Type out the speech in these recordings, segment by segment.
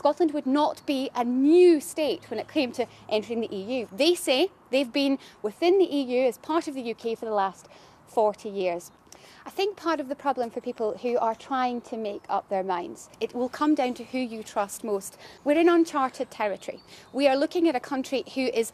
Scotland would not be a new state when it came to entering the EU. They say they've been within the EU as part of the UK for the last 40 years. I think part of the problem for people who are trying to make up their minds, it will come down to who you trust most. We're in uncharted territory. We are looking at a country who is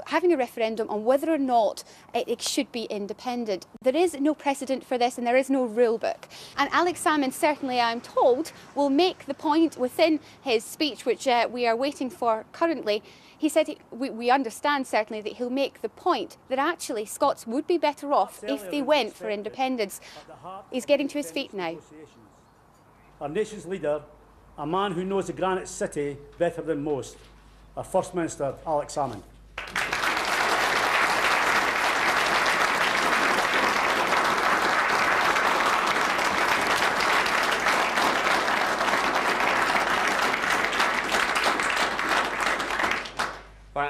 having a referendum on whether or not it should be independent. There is no precedent for this and there is no rule book. And Alex Salmond, certainly I'm told, will make the point within his speech, which we are waiting for currently. He said we understand certainly that he'll make the point that actually Scots would be better off if they went for independence. He's getting to his feet now. Our nation's leader, a man who knows the Granite City better than most, our First Minister, Alex Salmond.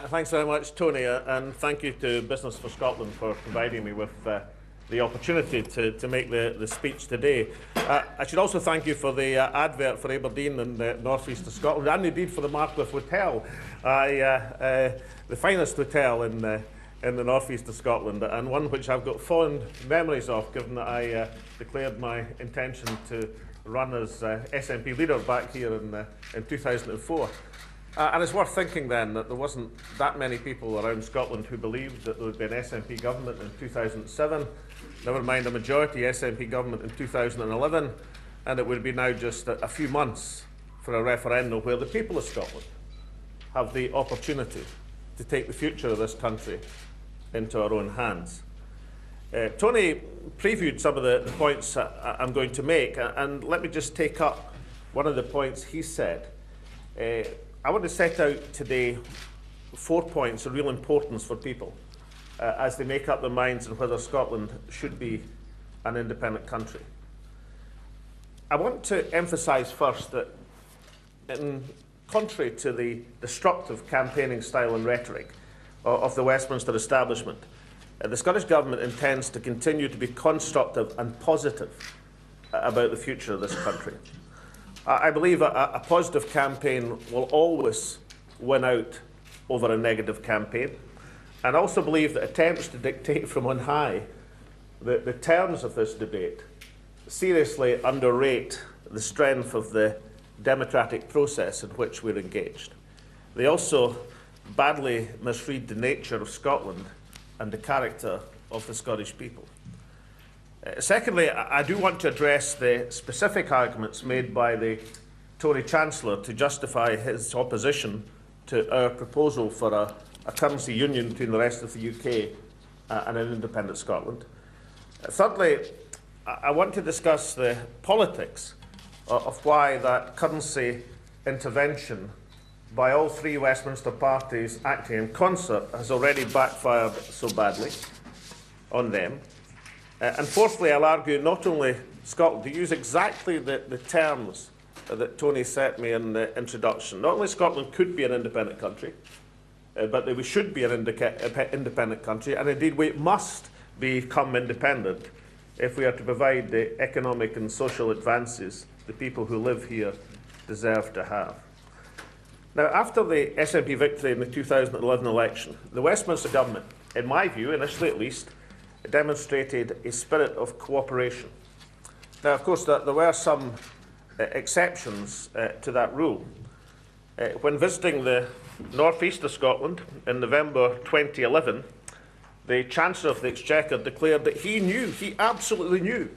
Thanks very much, Tony, and thank you to Business for Scotland for providing me with the opportunity to make the speech today. I should also thank you for the advert for Aberdeen and the North East of Scotland, and indeed for the Marcliffe Hotel, the finest hotel in the North East of Scotland, and one which I've got fond memories of, given that I declared my intention to run as SNP leader back here in 2004. And it's worth thinking then that there wasn't that many people around Scotland who believed that there would be an SNP government in 2007, never mind a majority SNP government in 2011, and it would be now just a few months for a referendum where the people of Scotland have the opportunity to take the future of this country into our own hands. Tony previewed some of the points I'm going to make, and let me just take up one of the points he said. I want to set out today 4 points of real importance for people as they make up their minds on whether Scotland should be an independent country. I want to emphasise first that, in contrary to the destructive campaigning style and rhetoric of the Westminster establishment, the Scottish Government intends to continue to be constructive and positive about the future of this country. I believe a positive campaign will always win out over a negative campaign, and I also believe that attempts to dictate from on high the terms of this debate seriously underrate the strength of the democratic process in which we're engaged. They also badly misread the nature of Scotland and the character of the Scottish people. Secondly, I do want to address the specific arguments made by the Tory Chancellor to justify his opposition to our proposal for a currency union between the rest of the UK and an independent Scotland. Thirdly, I want to discuss the politics of why that currency intervention by all three Westminster parties acting in concert has already backfired so badly on them. And fourthly, I'll argue not only Scotland, to use exactly the terms that Tony set me in the introduction, not only Scotland could be an independent country, but that we should be an independent country, and indeed we must become independent if we are to provide the economic and social advances the people who live here deserve to have. Now, after the SNP victory in the 2011 election, the Westminster Government, in my view, initially at least, demonstrated a spirit of cooperation. Now, of course, there were some exceptions to that rule. When visiting the North East of Scotland in November 2011, the Chancellor of the Exchequer declared that he absolutely knew,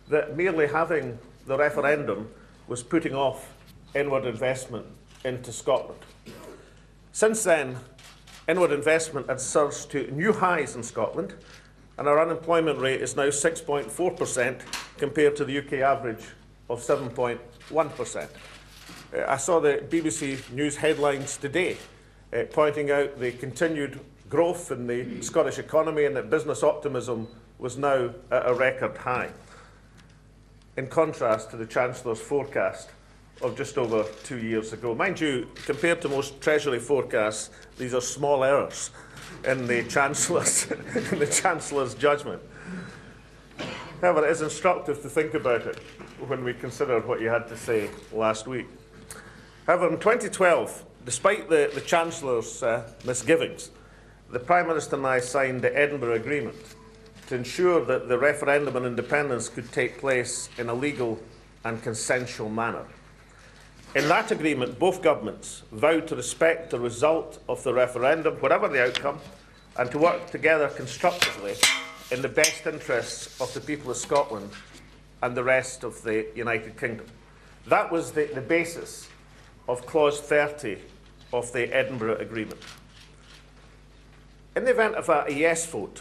that merely having the referendum was putting off inward investment into Scotland. Since then, inward investment had surged to new highs in Scotland, and our unemployment rate is now 6.4% compared to the UK average of 7.1%. I saw the BBC News headlines today pointing out the continued growth in the Scottish economy and that business optimism was now at a record high, in contrast to the Chancellor's forecast of just over 2 years ago. Mind you, compared to most Treasury forecasts, these are small errors in the Chancellor's judgment. However, it is instructive to think about it when we consider what you had to say last week. However, in 2012, despite the Chancellor's misgivings, the Prime Minister and I signed the Edinburgh Agreement to ensure that the referendum on independence could take place in a legal and consensual manner. In that agreement, both governments vowed to respect the result of the referendum, whatever the outcome, and to work together constructively in the best interests of the people of Scotland and the rest of the United Kingdom. That was the basis of Clause 30 of the Edinburgh Agreement. In the event of a yes vote,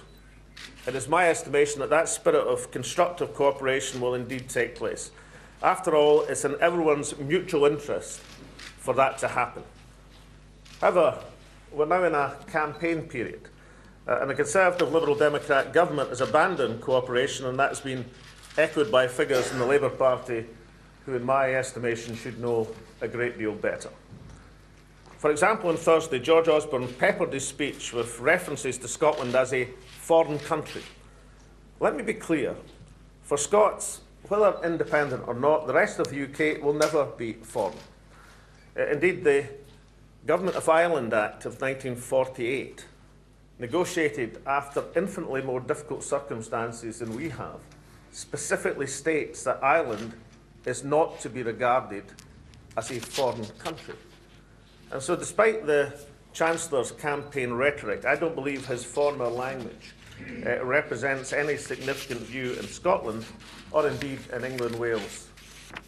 it is my estimation that that spirit of constructive cooperation will indeed take place. After all, it's in everyone's mutual interest for that to happen. However, we're now in a campaign period, and the Conservative Liberal Democrat government has abandoned cooperation, and that's been echoed by figures in the Labour Party who, in my estimation, should know a great deal better. For example, on Thursday, George Osborne peppered his speech with references to Scotland as a foreign country. Let me be clear. For Scots, whether independent or not, the rest of the UK will never be foreign. Indeed, the Government of Ireland Act of 1948, negotiated after infinitely more difficult circumstances than we have, specifically states that Ireland is not to be regarded as a foreign country. And so, despite the Chancellor's campaign rhetoric, I don't believe his former language represents any significant view in Scotland, or indeed in England, Wales,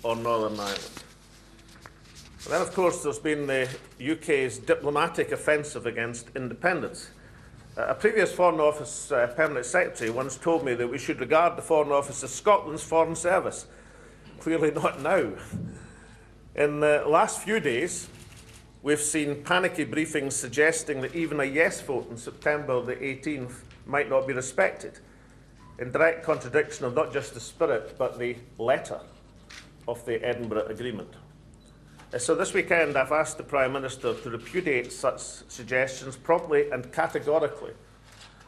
or Northern Ireland. And then, of course, there's been the UK's diplomatic offensive against independence. A previous Foreign Office Permanent Secretary once told me that we should regard the Foreign Office as Scotland's foreign service. Clearly not now. In the last few days, we've seen panicky briefings suggesting that even a yes vote on September the 18th might not be respected, in direct contradiction of not just the spirit but the letter of the Edinburgh Agreement. So this weekend I've asked the Prime Minister to repudiate such suggestions promptly and categorically.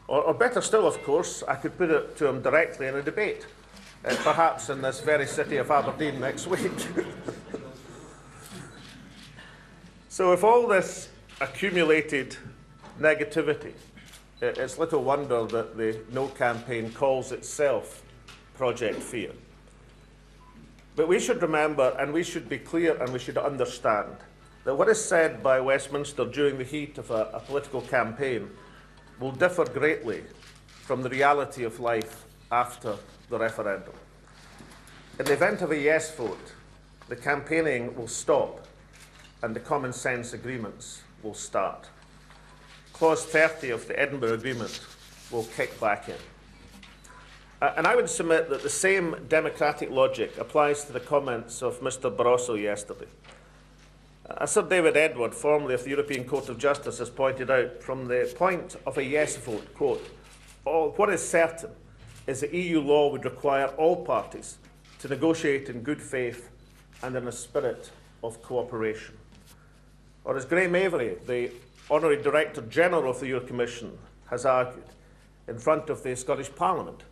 Or better still, of course, I could put it to him directly in a debate, perhaps in this very city of Aberdeen next week. So with all this accumulated negativity, it's little wonder that the No campaign calls itself Project Fear. But we should remember, and we should be clear, and we should understand that what is said by Westminster during the heat of a political campaign will differ greatly from the reality of life after the referendum. In the event of a yes vote, the campaigning will stop and the common sense agreements will start. Clause 30 of the Edinburgh Agreement will kick back in. And I would submit that the same democratic logic applies to the comments of Mr Barroso yesterday. As Sir David Edward, formerly of the European Court of Justice, has pointed out, from the point of a yes vote, quote, what is certain is that EU law would require all parties to negotiate in good faith and in a spirit of cooperation. Or as Graham Avery, the Honorary Director General of the Euro Commission, has argued in front of the Scottish Parliament,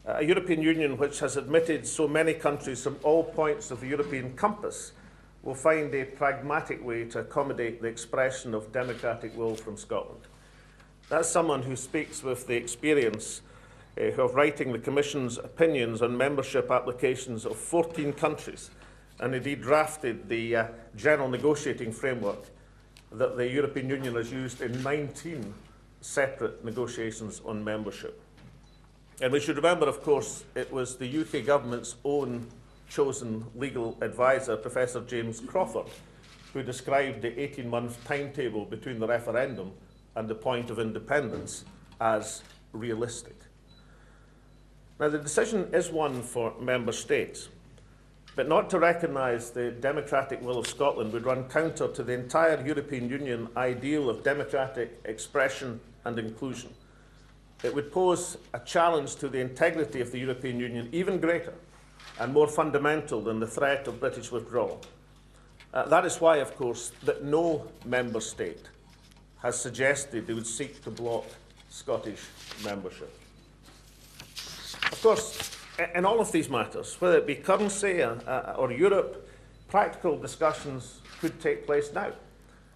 a European Union which has admitted so many countries from all points of the European compass will find a pragmatic way to accommodate the expression of democratic will from Scotland. That's someone who speaks with the experience of writing the Commission's opinions on membership applications of 14 countries, and indeed drafted the general negotiating framework that the European Union has used in 19 separate negotiations on membership. And we should remember, of course, it was the UK government's own chosen legal advisor, Professor James Crawford, who described the 18-month timetable between the referendum and the point of independence as realistic. Now, the decision is one for member states, but not to recognise the democratic will of Scotland would run counter to the entire European Union ideal of democratic expression and inclusion. It would pose a challenge to the integrity of the European Union even greater and more fundamental than the threat of British withdrawal. That is why, of course, that no member state has suggested they would seek to block Scottish membership. Of course, in all of these matters, whether it be currency or Europe, practical discussions could take place now.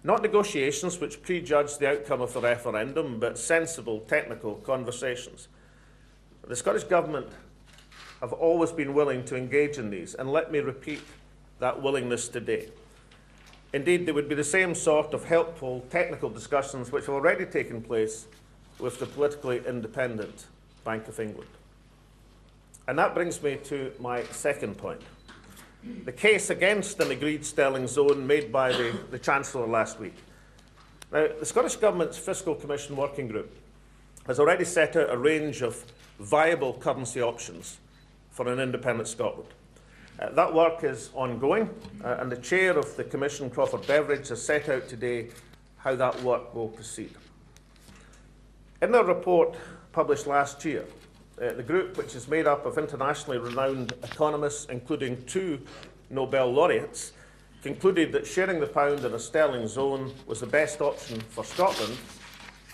Not negotiations which prejudge the outcome of the referendum, but sensible technical conversations. The Scottish Government have always been willing to engage in these, and let me repeat that willingness today. Indeed, they would be the same sort of helpful technical discussions which have already taken place with the politically independent Bank of England. And that brings me to my second point. The case against an agreed sterling zone made by the Chancellor last week. Now, the Scottish Government's Fiscal Commission Working Group has already set out a range of viable currency options for an independent Scotland. That work is ongoing, and the chair of the Commission, Crawford Beveridge, has set out today how that work will proceed. In their report published last year, the group, which is made up of internationally renowned economists, including 2 Nobel laureates, concluded that sharing the pound in a sterling zone was the best option for Scotland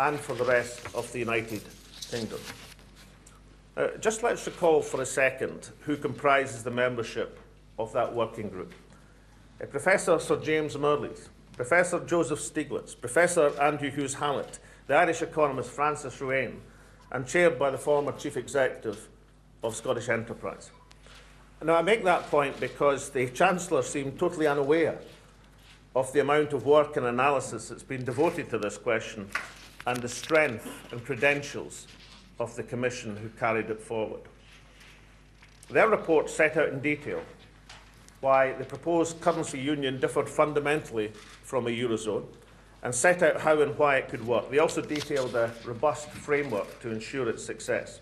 and for the rest of the United Kingdom. Just let's recall for a second who comprises the membership of that working group. Professor Sir James Mirrlees, Professor Joseph Stiglitz, Professor Andrew Hughes-Hallett, the Irish economist Francis Ruane, and chaired by the former Chief Executive of Scottish Enterprise. Now, I make that point because the Chancellor seemed totally unaware of the amount of work and analysis that's been devoted to this question and the strength and credentials of the Commission who carried it forward. Their report set out in detail why the proposed currency union differed fundamentally from a Eurozone and set out how and why it could work. They also detailed a robust framework to ensure its success.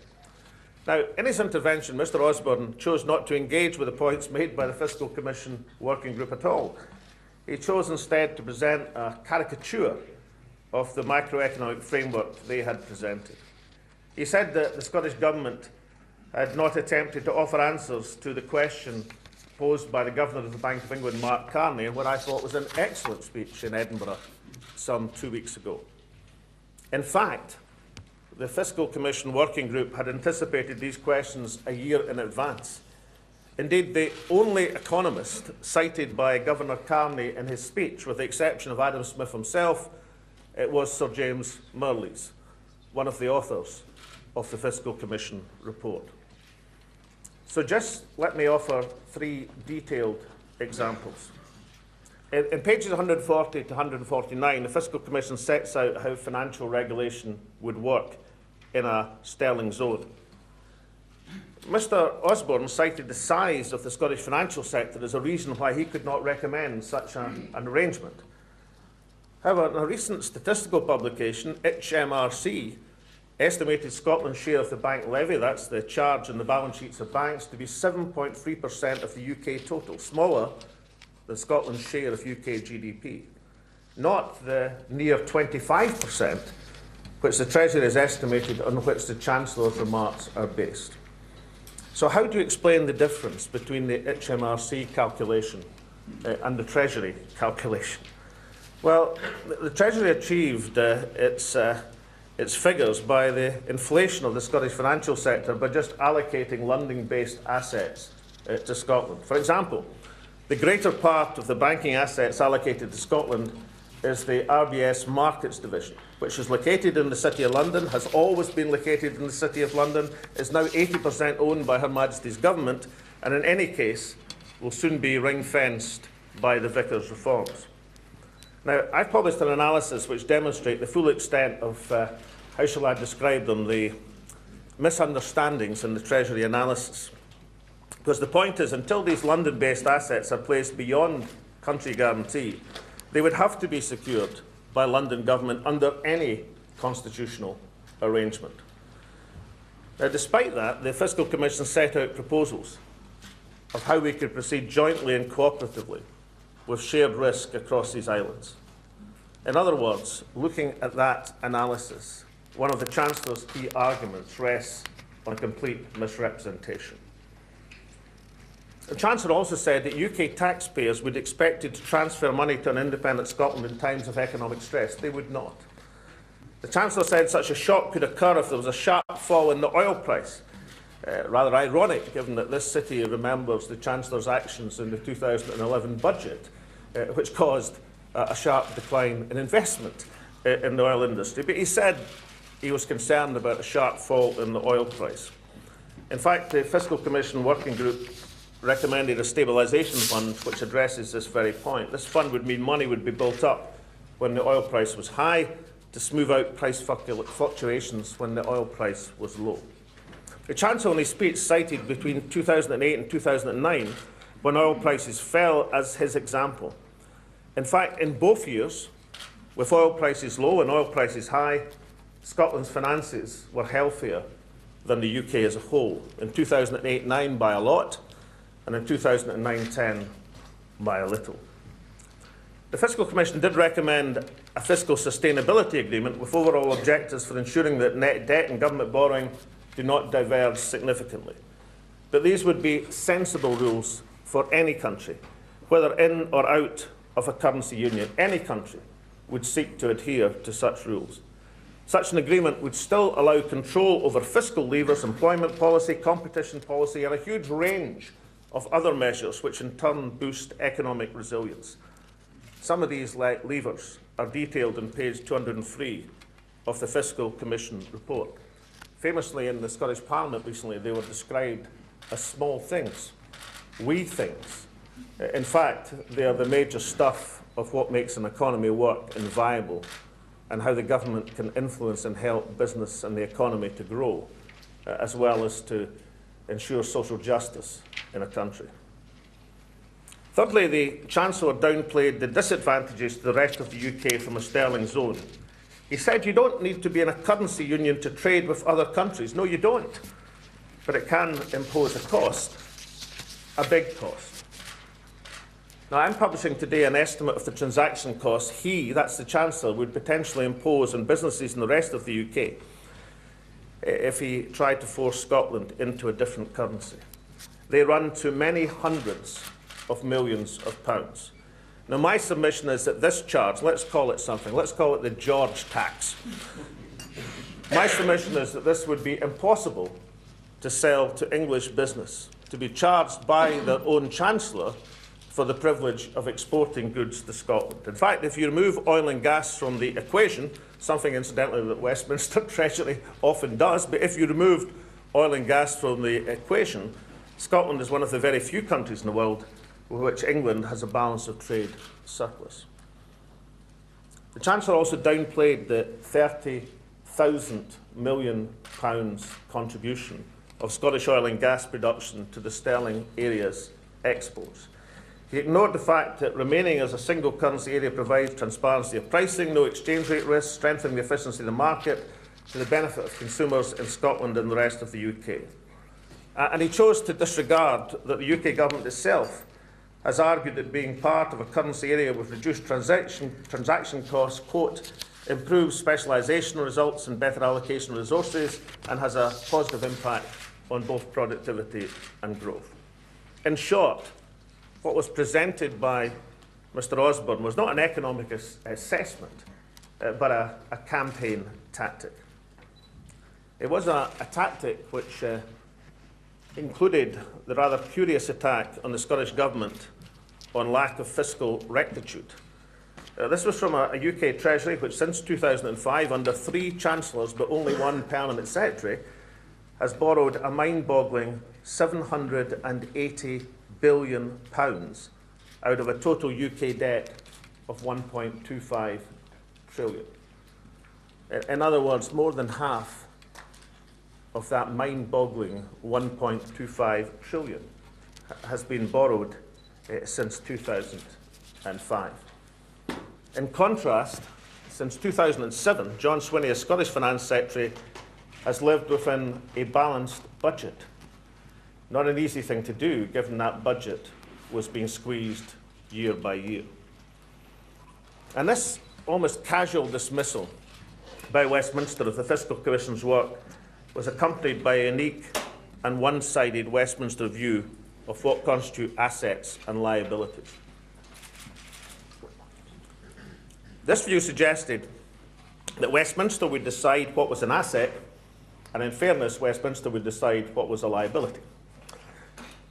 Now, in his intervention, Mr Osborne chose not to engage with the points made by the Fiscal Commission Working Group at all. He chose instead to present a caricature of the macroeconomic framework they had presented. He said that the Scottish Government had not attempted to offer answers to the question posed by the Governor of the Bank of England, Mark Carney, in what I thought was an excellent speech in Edinburgh some 2 weeks ago. In fact, the Fiscal Commission Working Group had anticipated these questions a year in advance. Indeed, the only economist cited by Governor Carney in his speech, with the exception of Adam Smith himself, it was Sir James Mirrlees, one of the authors of the Fiscal Commission report. So just let me offer 3 detailed examples. In pages 140 to 149, the Fiscal Commission sets out how financial regulation would work in a sterling zone. Mr Osborne cited the size of the Scottish financial sector as a reason why he could not recommend such an arrangement. However, in a recent statistical publication, HMRC estimated Scotland's share of the bank levy, that's the charge in the balance sheets of banks, to be 7.3% of the UK total, smaller than Scotland's share of UK GDP, not the near 25% which the Treasury has estimated on which the Chancellor's remarks are based. So how do you explain the difference between the HMRC calculation and the Treasury calculation? Well, the Treasury achieved its figures by the inflation of the Scottish financial sector by just allocating London-based assets to Scotland. For example, the greater part of the banking assets allocated to Scotland is the RBS Markets Division, which is located in the City of London, has always been located in the City of London, is now 80% owned by Her Majesty's Government, and in any case will soon be ring-fenced by the Vickers reforms. Now, I've published an analysis which demonstrates the full extent of, how shall I describe them, the misunderstandings in the Treasury analysis. Because the point is, until these London-based assets are placed beyond country guarantee, they would have to be secured by London Government under any constitutional arrangement. Now, despite that, the Fiscal Commission set out proposals of how we could proceed jointly and cooperatively with shared risk across these islands. In other words, looking at that analysis, one of the Chancellor's key arguments rests on a complete misrepresentation. The Chancellor also said that UK taxpayers would be expected to transfer money to an independent Scotland in times of economic stress. They would not. The Chancellor said such a shock could occur if there was a sharp fall in the oil price. Rather ironic, given that this city remembers the Chancellor's actions in the 2011 budget, which caused a sharp decline in investment in the oil industry. But he said he was concerned about a sharp fall in the oil price. In fact, the Fiscal Commission Working Group recommended a stabilisation fund which addresses this very point. This fund would mean money would be built up when the oil price was high to smooth out price fluctuations when the oil price was low. The Chancellor in his speech cited between 2008 and 2009 when oil prices fell as his example. In fact, in both years, with oil prices low and oil prices high, Scotland's finances were healthier than the UK as a whole. In 2008-9 by a lot, and in 2009-10 by a little. The Fiscal Commission did recommend a fiscal sustainability agreement with overall objectives for ensuring that net debt and government borrowing do not diverge significantly. But these would be sensible rules for any country, whether in or out of a currency union. Any country would seek to adhere to such rules. Such an agreement would still allow control over fiscal levers, employment policy, competition policy, and a huge range of other measures which in turn boost economic resilience. Some of these levers are detailed on page 203 of the Fiscal Commission report. Famously in the Scottish Parliament recently, they were described as small things, wee things. In fact, they are the major stuff of what makes an economy work and viable, and how the government can influence and help business and the economy to grow, as well as to ensure social justice in a country. Thirdly, the Chancellor downplayed the disadvantages to the rest of the UK from a sterling zone. He said you don't need to be in a currency union to trade with other countries. No, you don't. But it can impose a cost, a big cost. Now, I'm publishing today an estimate of the transaction costs he, that's the Chancellor, would potentially impose on businesses in the rest of the UK if he tried to force Scotland into a different currency. They run to many hundreds of millions of pounds. Now, my submission is that this charge, let's call it something, let's call it the George tax. My submission is that this would be impossible to sell to English business, to be charged by their own Chancellor for the privilege of exporting goods to Scotland. In fact, if you remove oil and gas from the equation, something incidentally that Westminster Treasury often does, but if you removed oil and gas from the equation, Scotland is one of the very few countries in the world with which England has a balance of trade surplus. The Chancellor also downplayed the £30,000 million contribution of Scottish oil and gas production to the sterling area's exports. He ignored the fact that remaining as a single currency area provides transparency of pricing, no exchange rate risk, strengthening the efficiency of the market to the benefit of consumers in Scotland and the rest of the UK. And he chose to disregard that the UK government itself has argued that being part of a currency area with reduced transaction costs, quote, improves specialisation results and better allocation of resources and has a positive impact on both productivity and growth. In short, what was presented by Mr Osborne was not an economic assessment, but a campaign tactic. It was a tactic which included the rather curious attack on the Scottish Government on lack of fiscal rectitude. This was from a UK Treasury which since 2005, under 3 Chancellors but only 1 Permanent Secretary, has borrowed a mind-boggling £780 billion out of a total UK debt of 1.25 trillion. In other words, more than half of that mind-boggling 1.25 trillion has been borrowed since 2005. In contrast, since 2007, John Swinney, as Scottish Finance Secretary, has lived within a balanced budget. Not an easy thing to do, given that budget was being squeezed year by year. And this almost casual dismissal by Westminster of the Fiscal Commission's work was accompanied by a unique and one-sided Westminster view of what constitute assets and liabilities. This view suggested that Westminster would decide what was an asset, and in fairness, Westminster would decide what was a liability.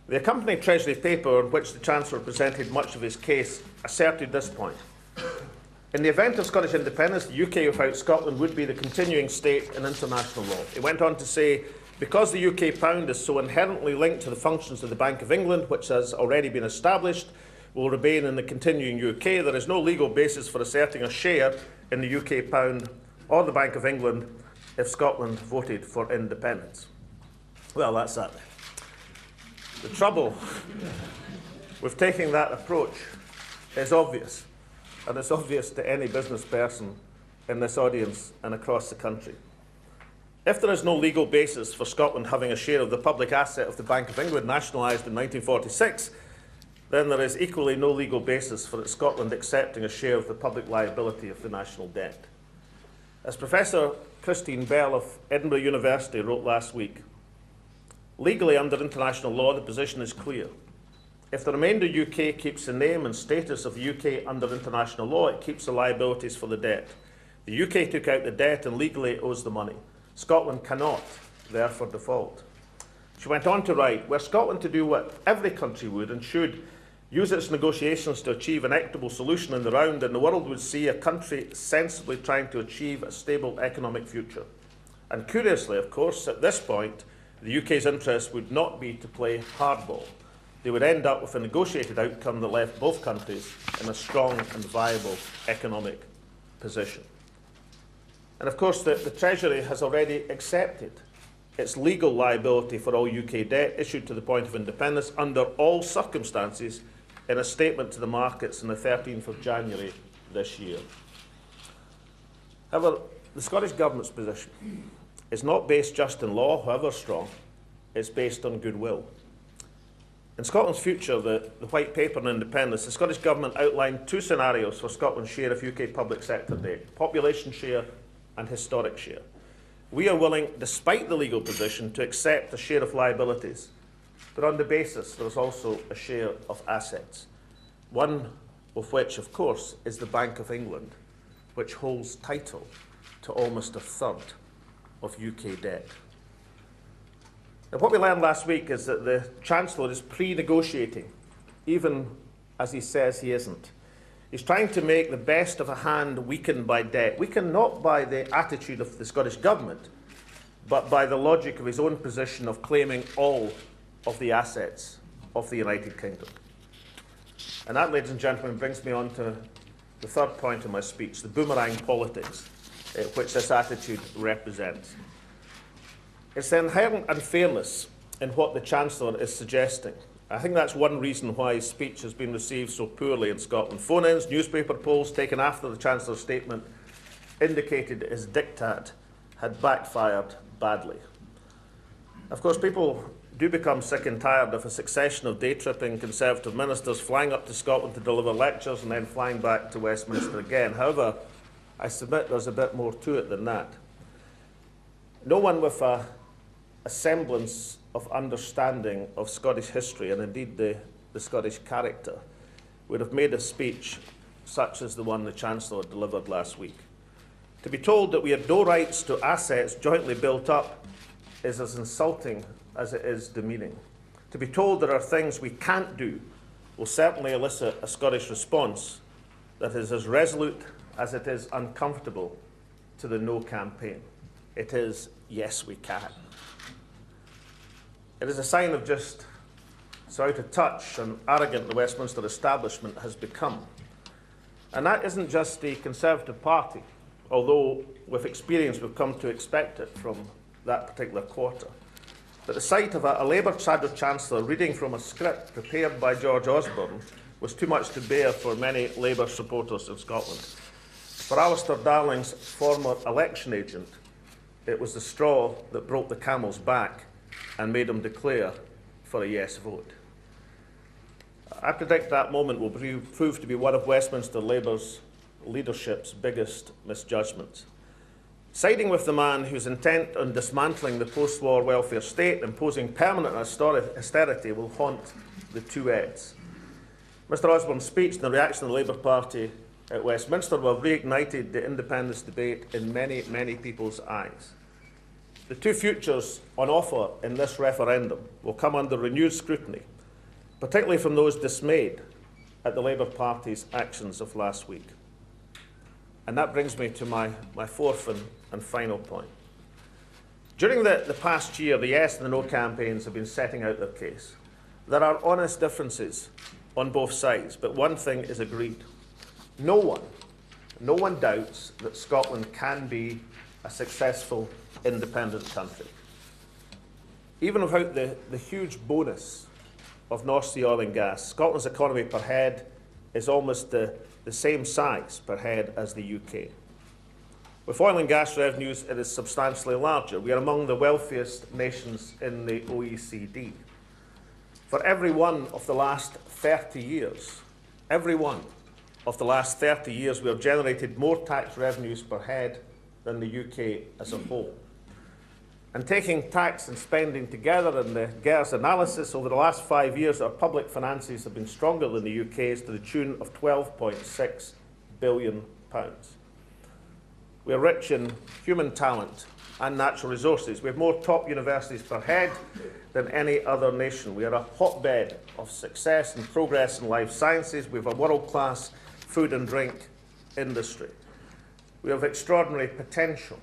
The accompanying Treasury paper, on which the Chancellor presented much of his case, asserted this point. In the event of Scottish independence, the UK without Scotland would be the continuing state in international law. It went on to say, because the UK pound is so inherently linked to the functions of the Bank of England, which has already been established, will remain in the continuing UK, there is no legal basis for asserting a share in the UK pound or the Bank of England if Scotland voted for independence. Well, that's that. The trouble with taking that approach is obvious, and it's obvious to any business person in this audience and across the country. If there is no legal basis for Scotland having a share of the public asset of the Bank of England nationalised in 1946, then there is equally no legal basis for Scotland accepting a share of the public liability of the national debt. As Professor Christine Bell of Edinburgh University wrote last week, legally under international law, the position is clear. If the remainder UK keeps the name and status of the UK under international law, it keeps the liabilities for the debt. The UK took out the debt and legally owes the money. Scotland cannot, therefore, default. She went on to write, were Scotland to do what every country would and should, use its negotiations to achieve an equitable solution in the round, then the world would see a country sensibly trying to achieve a stable economic future. And curiously, of course, at this point, the UK's interest would not be to play hardball. They would end up with a negotiated outcome that left both countries in a strong and viable economic position. And of course, the Treasury has already accepted its legal liability for all UK debt issued to the point of independence under all circumstances in a statement to the markets on the 13th of January this year. However, the Scottish Government's position is not based just in law, however strong, it's based on goodwill. In Scotland's future, the White Paper on Independence, the Scottish Government outlined two scenarios for Scotland's share of UK public sector debt, population share and historic share. We are willing, despite the legal position, to accept a share of liabilities, but on the basis there is also a share of assets, one of which, of course, is the Bank of England, which holds title to almost a third of UK debt. Now, what we learned last week is that the Chancellor is pre-negotiating, even as he says he isn't. He's trying to make the best of a hand weakened by debt, weakened not by the attitude of the Scottish Government, but by the logic of his own position of claiming all of the assets of the United Kingdom. And that, ladies and gentlemen, brings me on to the third point of my speech, the boomerang politics which this attitude represents. It's the inherent unfairness in what the Chancellor is suggesting. I think that's one reason why his speech has been received so poorly in Scotland. Phone-ins, newspaper polls taken after the Chancellor's statement indicated his diktat had backfired badly. Of course, people do become sick and tired of a succession of day-tripping Conservative ministers flying up to Scotland to deliver lectures and then flying back to Westminster again. However, I submit there's a bit more to it than that. No one with a semblance of understanding of Scottish history, and indeed the Scottish character, would have made a speech such as the one the Chancellor delivered last week. To be told that we have no rights to assets jointly built up is as insulting as it is demeaning. To be told there are things we can't do will certainly elicit a Scottish response that is as resolute as it is uncomfortable to the No campaign. It is, yes, we can. It is a sign of just so out of touch and arrogant the Westminster establishment has become. And that isn't just the Conservative Party, although with experience we've come to expect it from that particular quarter. But the sight of a Labour Chancellor reading from a script prepared by George Osborne was too much to bear for many Labour supporters in Scotland. For Alistair Darling's former election agent, it was the straw that broke the camel's back and made him declare for a yes vote. I predict that moment will prove to be one of Westminster Labour's leadership's biggest misjudgments. Siding with the man who's intent on dismantling the post-war welfare state and imposing permanent austerity will haunt the two Eds. Mr Osborne's speech and the reaction of the Labour Party at Westminster will have reignited the independence debate in many, many people's eyes. The two futures on offer in this referendum will come under renewed scrutiny, particularly from those dismayed at the Labour Party's actions of last week. And that brings me to my fourth and final point. During the past year, the yes and the no campaigns have been setting out their case. There are honest differences on both sides, but one thing is agreed. No one doubts that Scotland can be a successful independent country. Even without the huge bonus of North Sea oil and gas, Scotland's economy per head is almost the same size per head as the UK. With oil and gas revenues, it is substantially larger. We are among the wealthiest nations in the OECD. For every one of the last 30 years, we have generated more tax revenues per head than the UK as a whole. And taking tax and spending together in the GERS analysis, over the last 5 years, our public finances have been stronger than the UK's to the tune of £12.6 billion. We are rich in human talent and natural resources. We have more top universities per head than any other nation. We are a hotbed of success and progress in life sciences. We have a world-class food and drink industry. We have extraordinary potential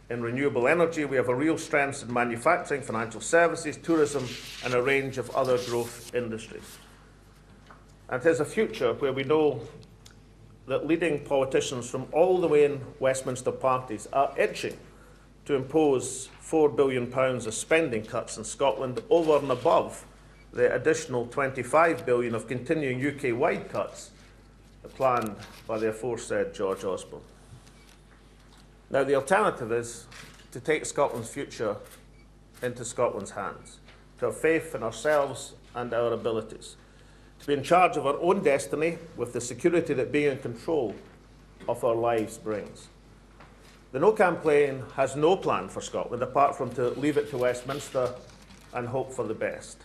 in renewable energy. We have a real strength in manufacturing, financial services, tourism, and a range of other growth industries. And it is a future where we know that leading politicians from all the main Westminster parties are itching to impose £4 billion of spending cuts in Scotland over and above the additional £25 billion of continuing UK-wide cuts planned by the aforesaid George Osborne. Now, the alternative is to take Scotland's future into Scotland's hands, to have faith in ourselves and our abilities, to be in charge of our own destiny with the security that being in control of our lives brings. The No campaign has no plan for Scotland apart from to leave it to Westminster and hope for the best.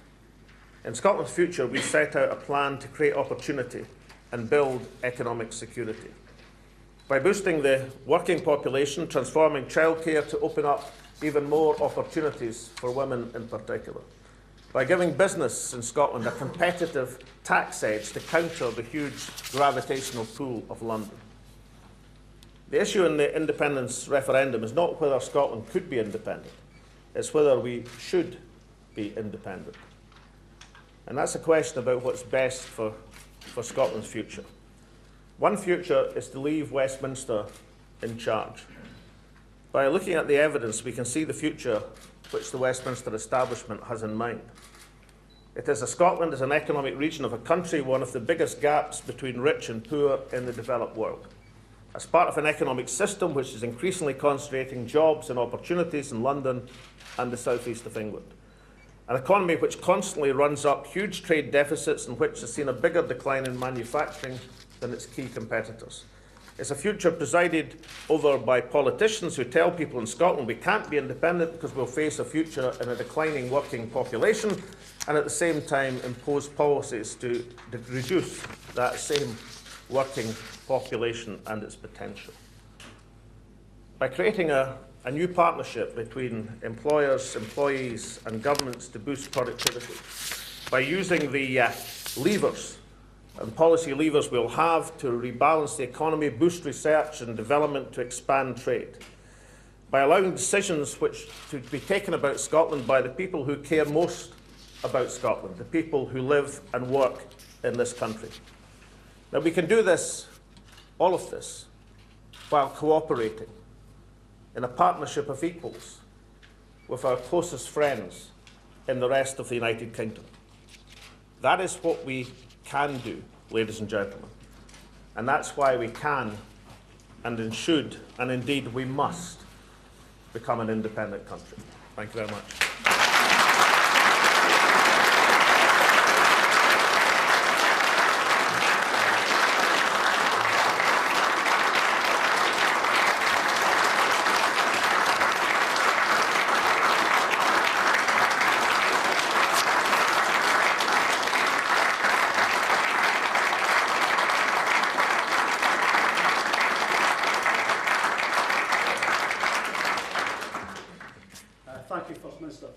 In Scotland's future, we set out a plan to create opportunity and build economic security. By boosting the working population, transforming childcare to open up even more opportunities for women in particular. By giving business in Scotland a competitive tax edge to counter the huge gravitational pull of London. The issue in the independence referendum is not whether Scotland could be independent, it's whether we should be independent. And that's a question about what's best for Scotland's future. One future is to leave Westminster in charge. By looking at the evidence, we can see the future which the Westminster establishment has in mind. It is Scotland as an economic region of a country, one of the biggest gaps between rich and poor in the developed world. As part of an economic system which is increasingly concentrating jobs and opportunities in London and the southeast of England. An economy which constantly runs up huge trade deficits and which has seen a bigger decline in manufacturing than its key competitors. It's a future presided over by politicians who tell people in Scotland we can't be independent because we'll face a future in a declining working population, and at the same time impose policies to reduce that same working population and its potential. By creating a new partnership between employers, employees and governments to boost productivity, by using the levers and policy levers we'll have to rebalance the economy, boost research and development to expand trade, by allowing decisions which to be taken about Scotland by the people who care most about Scotland, the people who live and work in this country. Now, we can do this, all of this, while cooperating in a partnership of equals with our closest friends in the rest of the United Kingdom. That is what we can do, ladies and gentlemen. And that's why we can and should, and indeed we must, become an independent country. Thank you very much. Thank you, First Minister.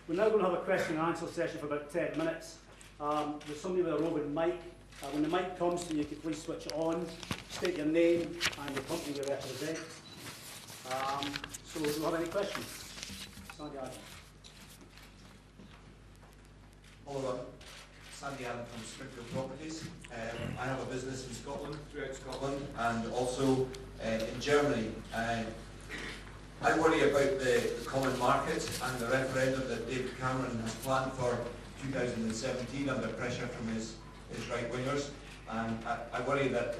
We're now going to have a question and answer session for about 10 minutes. There's somebody with a roving mic. When the mic comes to you, could please switch it on, state your name and the company you represent. So do you have any questions? Sandy Adam. Hello, Sandy Adam from Springfield Properties. I have a business in Scotland, throughout Scotland, and also in Germany. I worry about the common market and the referendum that David Cameron has planned for 2017 under pressure from his right-wingers. And I worry that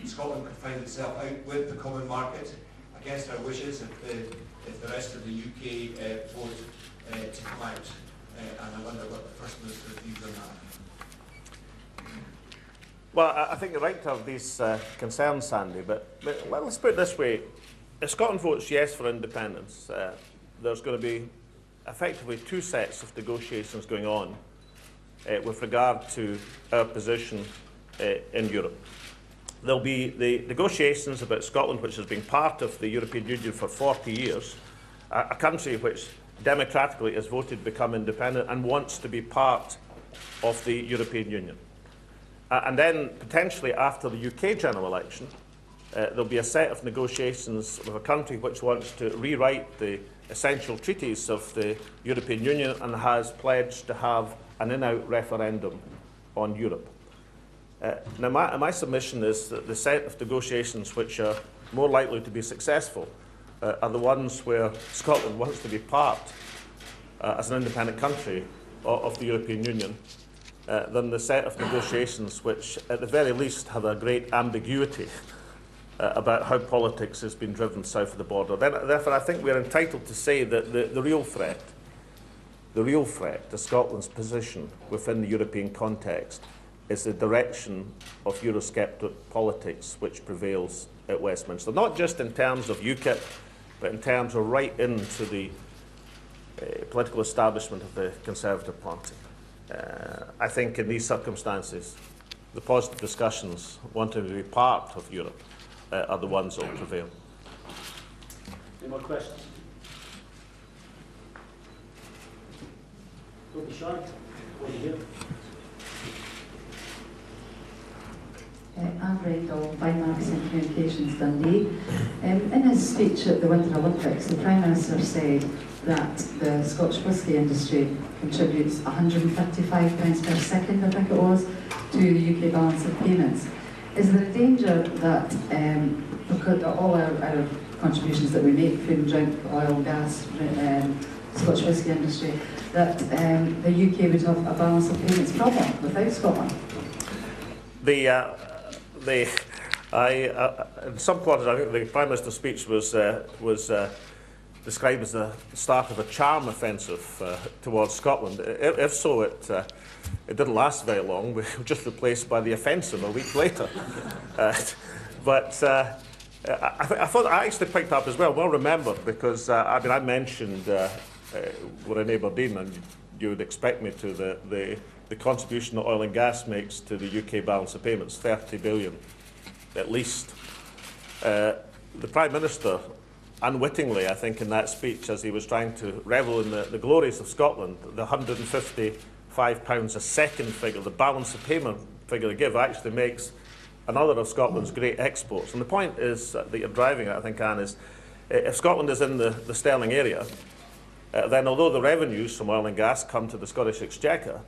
Scotland could find itself out with the common market against our wishes if the rest of the UK vote to come out. And I wonder what the First Minister's views on that. Well, I think you're right to have these concerns, Sandy, but let's put it this way. If Scotland votes yes for independence, there's going to be effectively two sets of negotiations going on with regard to our position in Europe. There'll be the negotiations about Scotland, which has been part of the European Union for 40 years, a country which democratically has voted to become independent and wants to be part of the European Union. And then, potentially after the UK general election, there'll be a set of negotiations with a country which wants to rewrite the essential treaties of the European Union and has pledged to have an in-out referendum on Europe. Now, my submission is that the set of negotiations which are more likely to be successful are the ones where Scotland wants to be part, as an independent country, of the European Union, than the set of negotiations which, at the very least, have a great ambiguity about how politics has been driven south of the border. Therefore, I think we're entitled to say that the real threat to Scotland's position within the European context is the direction of Eurosceptic politics which prevails at Westminster, not just in terms of UKIP, but in terms of right into the political establishment of the Conservative Party. I think in these circumstances, the positive discussions wanting to be part of Europe are the ones that will prevail. Any more questions? Don't be shy. Over here. Anne Rendell, Finance and Communications, Dundee. In his speech at the Winter Olympics, the Prime Minister said that the Scotch whisky industry contributes £155 per second, I think it was, to the UK balance of payments. Is there a danger that, because all our contributions that we make, food and drink, oil, gas, Scotch whisky industry, that the UK would have a balance of payments problem without Scotland? In some quarters, I think the Prime Minister's speech was described as the start of a charm offensive towards Scotland. If so, it didn't last very long. We were just replaced by the offensive a week later. But I thought I actually picked up as well remembered, because I mentioned we're in Aberdeen, and you would expect me to, the contribution that oil and gas makes to the UK balance of payments, 30 billion at least. The Prime Minister, unwittingly, I think, in that speech, as he was trying to revel in the glories of Scotland, the £155 a second figure, the balance of payment figure they give, actually makes another of Scotland's great exports. And the point is that you're driving at, I think, Anne, is if Scotland is in the sterling area, then although the revenues from oil and gas come to the Scottish Exchequer,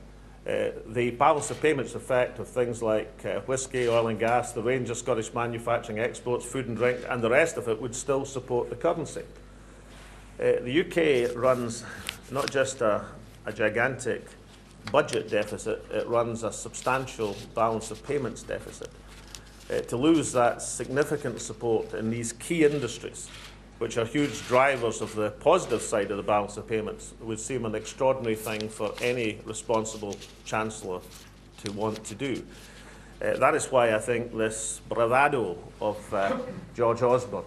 the balance of payments effect of things like whisky, oil and gas, the range of Scottish manufacturing exports, food and drink, and the rest of it would still support the currency. The UK runs not just a gigantic budget deficit, it runs a substantial balance of payments deficit. To lose that significant support in these key industries, which are huge drivers of the positive side of the balance of payments, would seem an extraordinary thing for any responsible Chancellor to want to do. That is why I think this bravado of George Osborne,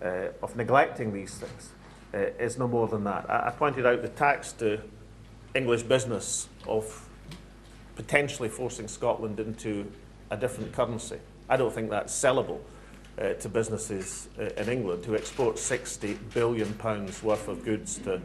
of neglecting these things, is no more than that. I pointed out the tax to English business of potentially forcing Scotland into a different currency. I don't think that's sellable to businesses in England who export £60 billion worth of goods to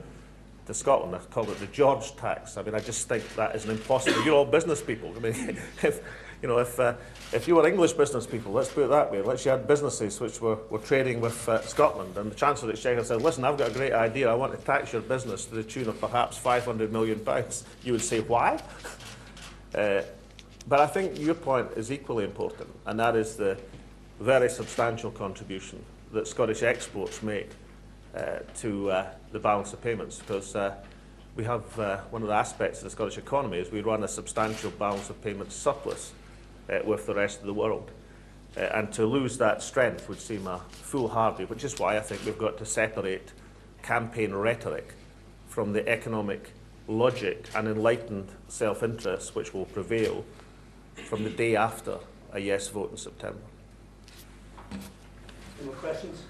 to Scotland. I call it the George tax. I mean, I just think that is an impossible. You're all business people. I mean, if you were English business people, let's put it that way, let's you had businesses which were trading with Scotland, and the Chancellor of the Exchequer said, listen, I've got a great idea, I want to tax your business to the tune of perhaps £500 million. You would say, why? But I think your point is equally important, and that is the very substantial contribution that Scottish exports make to the balance of payments, because we have one of the aspects of the Scottish economy is we run a substantial balance of payments surplus with the rest of the world. And to lose that strength would seem a foolhardy, which is why I think we've got to separate campaign rhetoric from the economic logic and enlightened self-interest which will prevail from the day after a yes vote in September. Any more questions?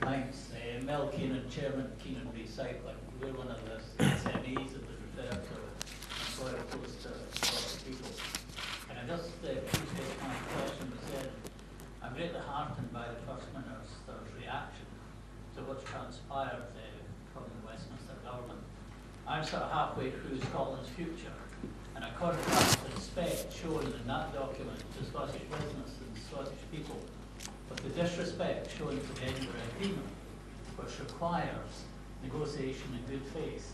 Thanks. Mel Keenan, Chairman Keenan Recycling. We're one of the SMEs that was referred to, quite opposed to Scottish people. Can I just appreciate my question was said, I'm greatly heartened by the First Minister's reaction to what's transpired from the Westminster government. I'm sort of halfway through Scotland's future, and I contrast the respect shown in that document to Scottish business and Scottish people with the disrespect shown to the Edinburgh Agreement, which requires negotiation in good faith.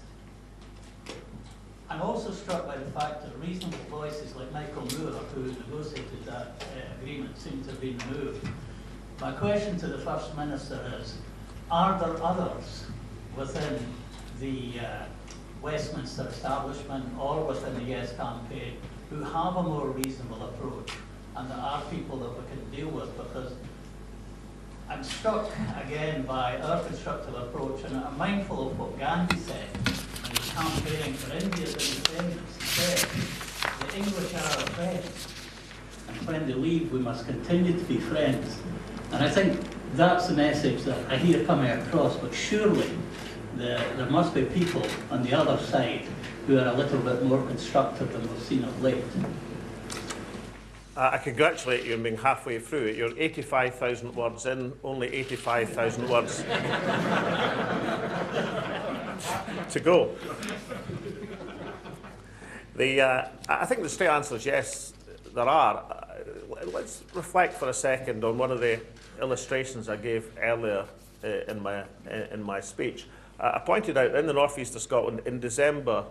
I'm also struck by the fact that reasonable voices like Michael Moore, who negotiated that agreement, seem to have been removed. My question to the First Minister is, are there others within the Westminster establishment or within the Yes campaign who have a more reasonable approach, and there are people that we can deal with? Because I'm struck again by our constructive approach, and I'm mindful of what Gandhi said when he was campaigning for India's independence. He said, the English are our friends, and when they leave we must continue to be friends. And I think that's the message that I hear coming across, but surely there must be people on the other side who are a little bit more constructive than we've seen of late. I congratulate you on being halfway through it. You're 85,000 words in, only 85,000 words to go. I think the straight answer is yes, there are. Let's reflect for a second on one of the illustrations I gave earlier in my speech. I pointed out in the northeast of Scotland in December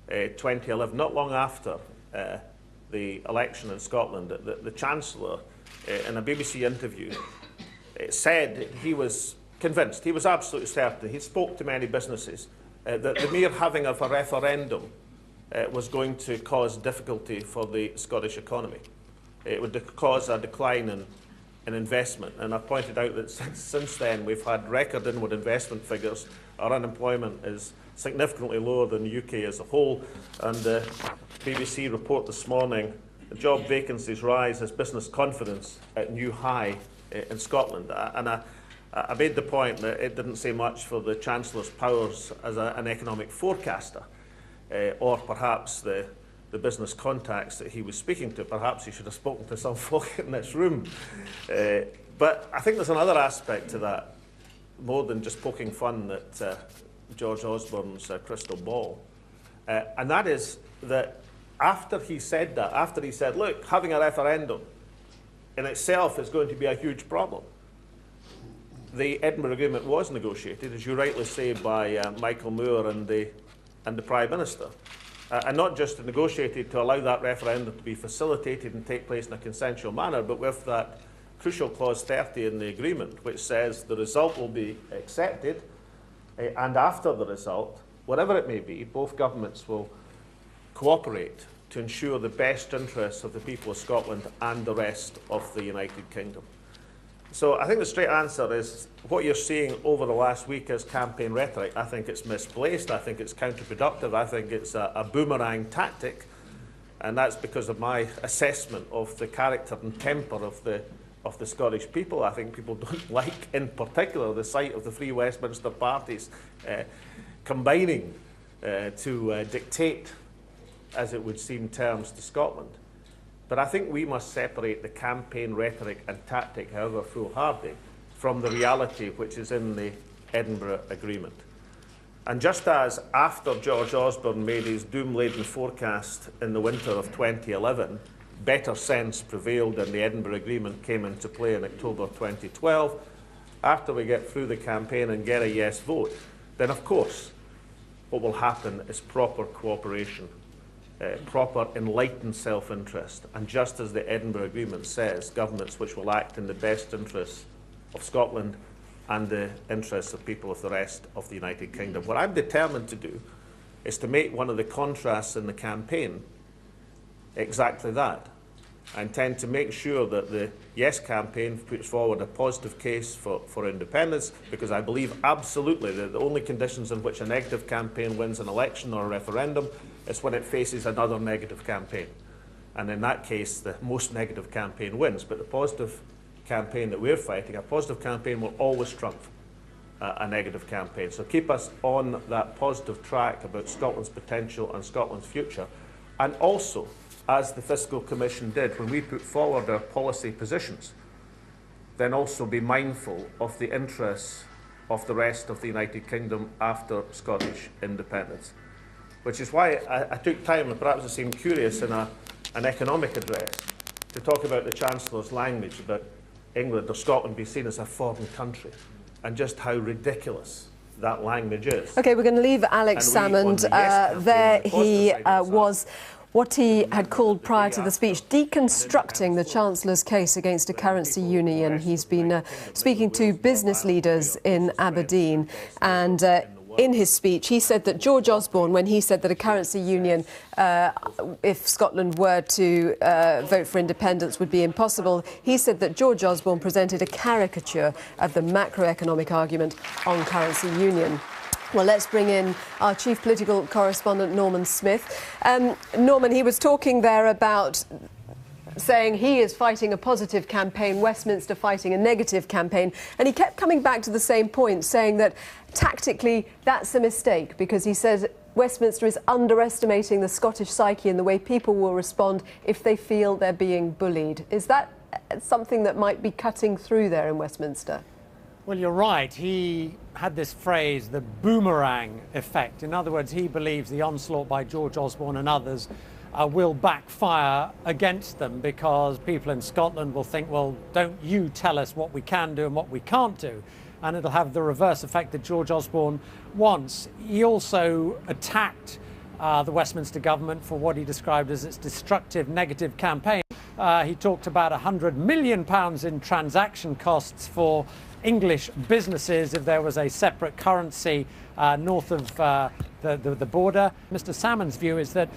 2011, not long after the election in Scotland, the Chancellor, in a BBC interview, said he was convinced, he was absolutely certain, he spoke to many businesses, that the mere having of a referendum was going to cause difficulty for the Scottish economy. It would cause a decline in investment. And I pointed out that since then we've had record inward investment figures. Our unemployment is significantly lower than the UK as a whole, and the BBC report this morning, job vacancies rise as business confidence at new high in Scotland. And I made the point that it didn't say much for the Chancellor's powers as an economic forecaster, or perhaps the business contacts that he was speaking to. Perhaps he should have spoken to some folk in this room. But I think there's another aspect to that, more than just poking fun at George Osborne's crystal ball. And that is that after he said that, after he said, look, having a referendum in itself is going to be a huge problem, the Edinburgh Agreement was negotiated, as you rightly say, by Michael Moore and the Prime Minister. And not just negotiated to allow that referendum to be facilitated and take place in a consensual manner, but with that crucial clause 30 in the agreement, which says the result will be accepted, and after the result, whatever it may be, both governments will cooperate to ensure the best interests of the people of Scotland and the rest of the United Kingdom. So I think the straight answer is what you're seeing over the last week is campaign rhetoric. I think it's misplaced. I think it's counterproductive. I think it's a boomerang tactic. And that's because of my assessment of the character and temper of the Scottish people. I think people don't like, in particular, the sight of the three Westminster parties combining to dictate, as it would seem, terms to Scotland. But I think we must separate the campaign rhetoric and tactic, however foolhardy, from the reality which is in the Edinburgh Agreement. And just as after George Osborne made his doom-laden forecast in the winter of 2011, better sense prevailed and the Edinburgh Agreement came into play in October 2012, after we get through the campaign and get a yes vote, then of course what will happen is proper cooperation, proper enlightened self-interest, and just as the Edinburgh Agreement says, governments which will act in the best interests of Scotland and the interests of people of the rest of the United Kingdom. What I'm determined to do is to make one of the contrasts in the campaign exactly that. I intend to make sure that the Yes campaign puts forward a positive case for independence, because I believe absolutely that the only conditions in which a negative campaign wins an election or a referendum is when it faces another negative campaign. And in that case, the most negative campaign wins. But the positive campaign that we're fighting, a positive campaign will always trump a negative campaign. So keep us on that positive track about Scotland's potential and Scotland's future. And also, as the Fiscal Commission did when we put forward our policy positions, then also be mindful of the interests of the rest of the United Kingdom after Scottish independence. Which is why I took time, and perhaps it seemed curious in an economic address, to talk about the Chancellor's language about England or Scotland being seen as a foreign country, and just how ridiculous that language is. OK, we're going to leave Alex Salmond there. He was what he had called prior to the speech deconstructing the Chancellor's case against a currency union. He's been speaking to business leaders in Aberdeen, and in his speech he said that George Osborne, when he said that a currency union, if Scotland were to vote for independence, would be impossible, he said that George Osborne presented a caricature of the macroeconomic argument on currency union. Well, let's bring in our chief political correspondent, Norman Smith. Norman, he was talking there about saying he is fighting a positive campaign, Westminster fighting a negative campaign, and he kept coming back to the same point, saying that tactically that's a mistake, because he said Westminster is underestimating the Scottish psyche and the way people will respond if they feel they're being bullied. Is that something that might be cutting through there in Westminster? Well, you're right. He had this phrase, the boomerang effect. In other words, he believes the onslaught by George Osborne and others will backfire against them, because people in Scotland will think, well, don't you tell us what we can do and what we can't do. And it'll have the reverse effect that George Osborne wants. He also attacked the Westminster government for what he described as its destructive negative campaign. He talked about £100 million in transaction costs for English businesses if there was a separate currency north of the border. Mr. Salmond's view is that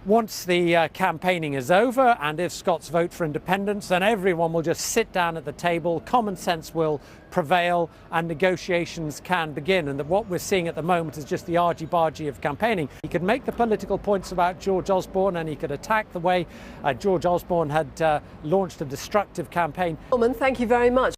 once the campaigning is over, and if Scots vote for independence, then everyone will just sit down at the table, common sense will prevail, and negotiations can begin. And that what we're seeing at the moment is just the argy-bargy of campaigning. He could make the political points about George Osborne, and he could attack the way George Osborne had launched a destructive campaign. Norman, thank you very much.